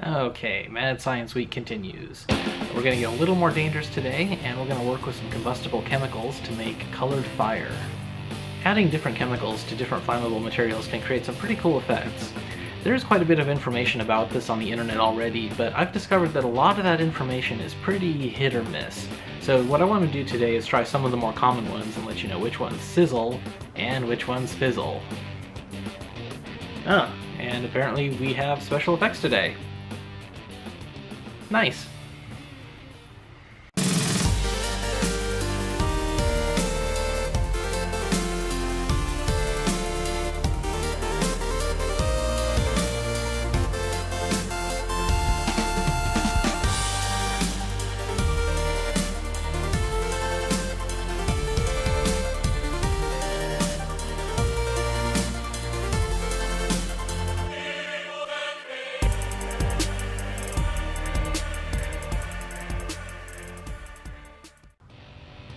Okay, Mad Science Week continues. We're going to get a little more dangerous today, and we're going to work with some combustible chemicals to make colored fire. Adding different chemicals to different flammable materials can create some pretty cool effects. There's quite a bit of information about this on the internet already, but I've discovered that a lot of that information is pretty hit or miss. So what I want to do today is try some of the more common ones and let you know which ones sizzle and which ones fizzle. And apparently we have special effects today. Nice.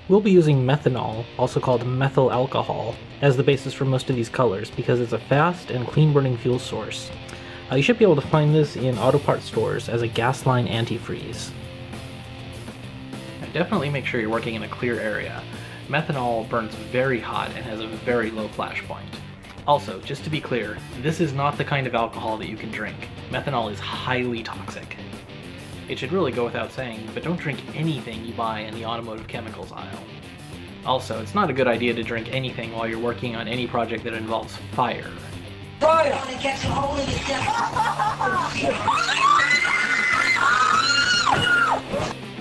We'll be using methanol, also called methyl alcohol, as the basis for most of these colors because it's a fast and clean-burning fuel source. You should be able to find this in auto parts stores as a gas line antifreeze. Definitely make sure you're working in a clear area. Methanol burns very hot and has a very low flash point. Also, just to be clear, this is not the kind of alcohol that you can drink. Methanol is highly toxic. It should really go without saying, but don't drink anything you buy in the automotive chemicals aisle. Also, it's not a good idea to drink anything while you're working on any project that involves fire. Fire!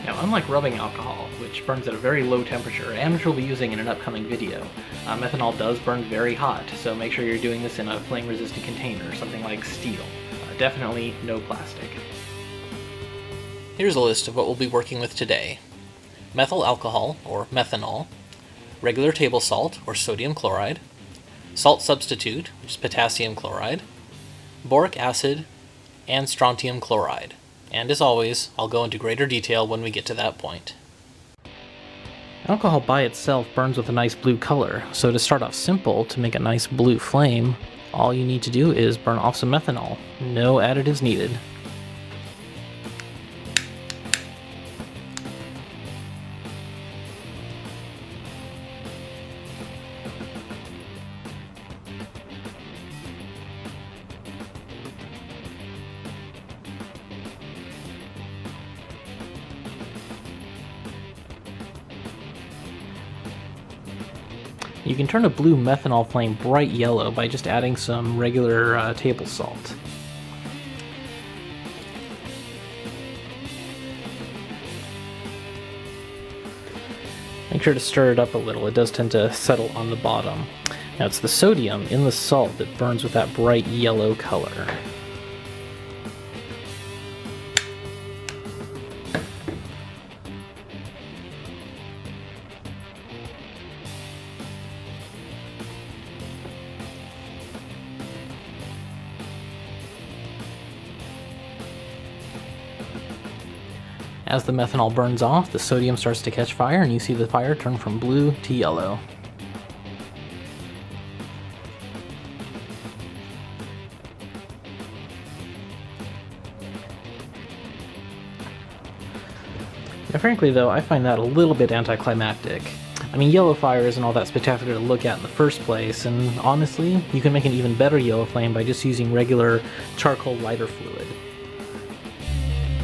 Now, unlike rubbing alcohol, which burns at a very low temperature, and which we'll be using in an upcoming video, methanol does burn very hot, so make sure you're doing this in a flame-resistant container, something like steel. Definitely no plastic. Here's a list of what we'll be working with today. Methyl alcohol, or methanol, regular table salt, or sodium chloride, salt substitute, which is potassium chloride, boric acid, and strontium chloride. And as always, I'll go into greater detail when we get to that point. Alcohol by itself burns with a nice blue color, so to start off simple, to make a nice blue flame, all you need to do is burn off some methanol. No additives needed. You can turn a blue methanol flame bright yellow by just adding some regular table salt. Make sure to stir it up a little, it does tend to settle on the bottom. Now it's the sodium in the salt that burns with that bright yellow color. As the methanol burns off, the sodium starts to catch fire and you see the fire turn from blue to yellow. Now, frankly though, I find that a little bit anticlimactic. I mean, yellow fire isn't all that spectacular to look at in the first place, and honestly, you can make an even better yellow flame by just using regular charcoal lighter fluid.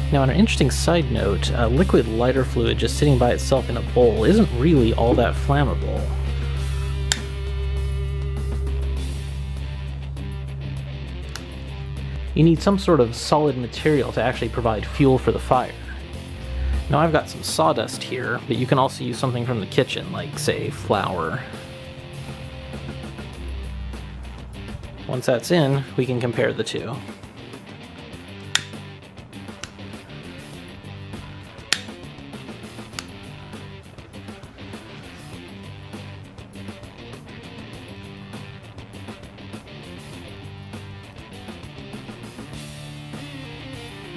Now, on an interesting side note, liquid lighter fluid just sitting by itself in a bowl isn't really all that flammable. You need some sort of solid material to actually provide fuel for the fire. Now, I've got some sawdust here, but you can also use something from the kitchen, like, say, flour. Once that's in, we can compare the two.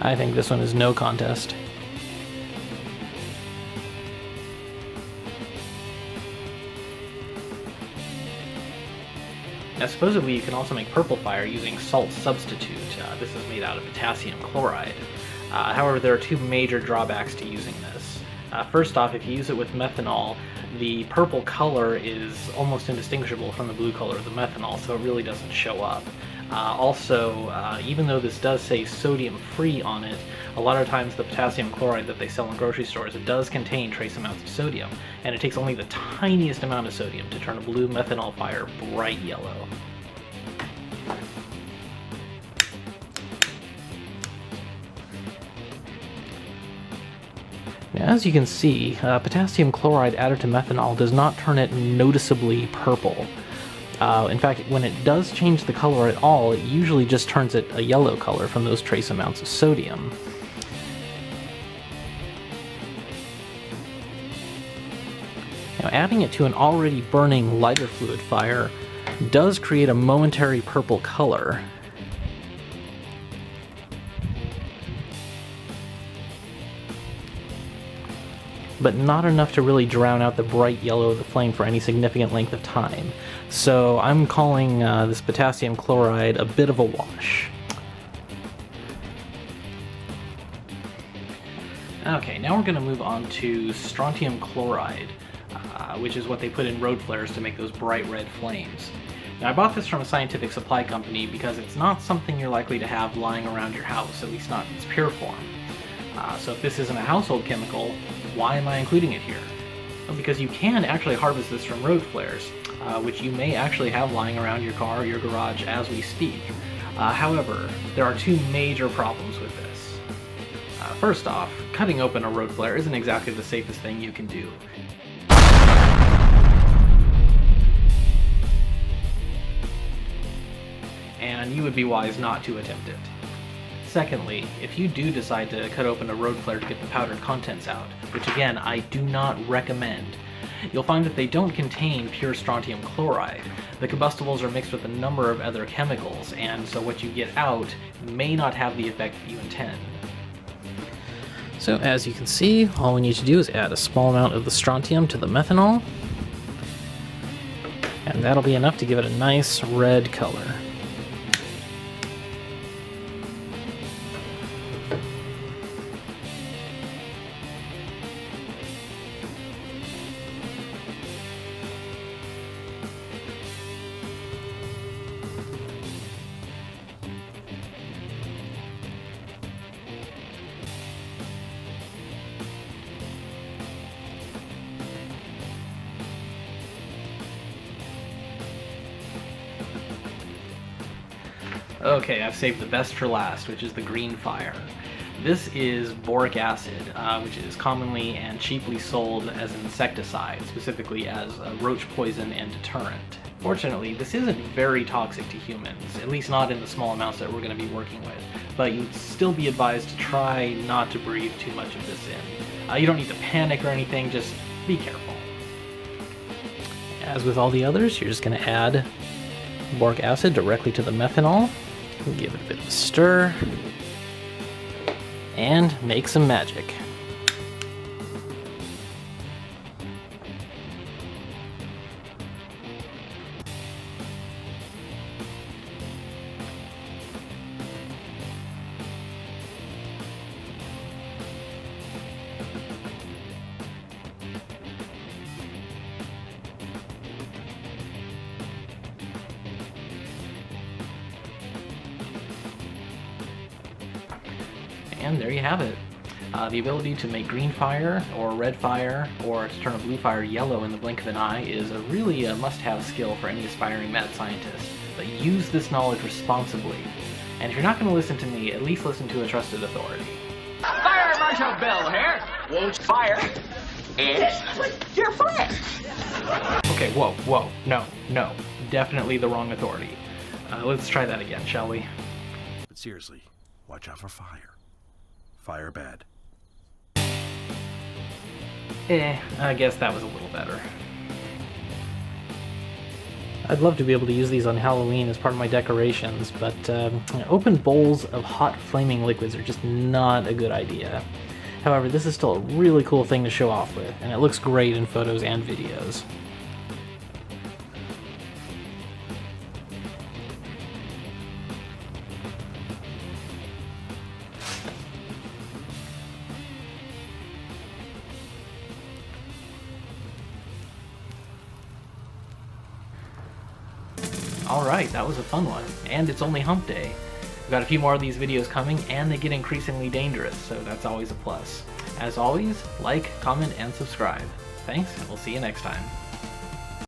I think this one is no contest. Now supposedly you can also make purple fire using salt substitute. This is made out of potassium chloride. However, there are two major drawbacks to using this. First off, if you use it with methanol, the purple color is almost indistinguishable from the blue color of the methanol, so it really doesn't show up. Also, even though this does say sodium free on it, a lot of times the potassium chloride that they sell in grocery stores, it does contain trace amounts of sodium, and it takes only the tiniest amount of sodium to turn a blue methanol fire bright yellow. Now, as you can see, potassium chloride added to methanol does not turn it noticeably purple. In fact, when it does change the color at all, it usually just turns it a yellow color from those trace amounts of sodium. Now, adding it to an already burning lighter fluid fire does create a momentary purple color. But not enough to really drown out the bright yellow of the flame for any significant length of time. So I'm calling this potassium chloride a bit of a wash. Okay, now we're going to move on to strontium chloride, which is what they put in road flares to make those bright red flames. Now, I bought this from a scientific supply company because it's not something you're likely to have lying around your house, at least not in its pure form. So if this isn't a household chemical, why am I including it here? Well, because you can actually harvest this from road flares, which you may actually have lying around your car or your garage as we speak. However, there are two major problems with this. First off, cutting open a road flare isn't exactly the safest thing you can do. And you would be wise not to attempt it. Secondly, if you do decide to cut open a road flare to get the powdered contents out, which again I do not recommend, you'll find that they don't contain pure strontium chloride. The combustibles are mixed with a number of other chemicals, and so what you get out may not have the effect that you intend. So as you can see, all we need to do is add a small amount of the strontium to the methanol, and that'll be enough to give it a nice red color. Okay, I've saved the best for last, which is the green fire. This is boric acid, which is commonly and cheaply sold as an insecticide, specifically as a roach poison and deterrent. Fortunately, this isn't very toxic to humans, at least not in the small amounts that we're going to be working with, but you'd still be advised to try not to breathe too much of this in. You don't need to panic or anything, just be careful. As with all the others, you're just going to add boric acid directly to the methanol. Give it a bit of a stir, and make some magic. And there you have it. The ability to make green fire, or red fire, or to turn a blue fire yellow in the blink of an eye is really a must-have skill for any aspiring mad scientist. But use this knowledge responsibly. And if you're not going to listen to me, at least listen to a trusted authority. Fire Marshal Bill here. Won't fire is your friend. Okay, whoa, no. Definitely the wrong authority. Let's try that again, shall we? But seriously, watch out for fire. Fire bad. I guess that was a little better. I'd love to be able to use these on Halloween as part of my decorations, but open bowls of hot flaming liquids are just not a good idea. However, this is still a really cool thing to show off with, and it looks great in photos and videos. Alright, that was a fun one. And it's only hump day. We've got a few more of these videos coming, and they get increasingly dangerous, so that's always a plus. As always, like, comment, and subscribe. Thanks, and we'll see you next time.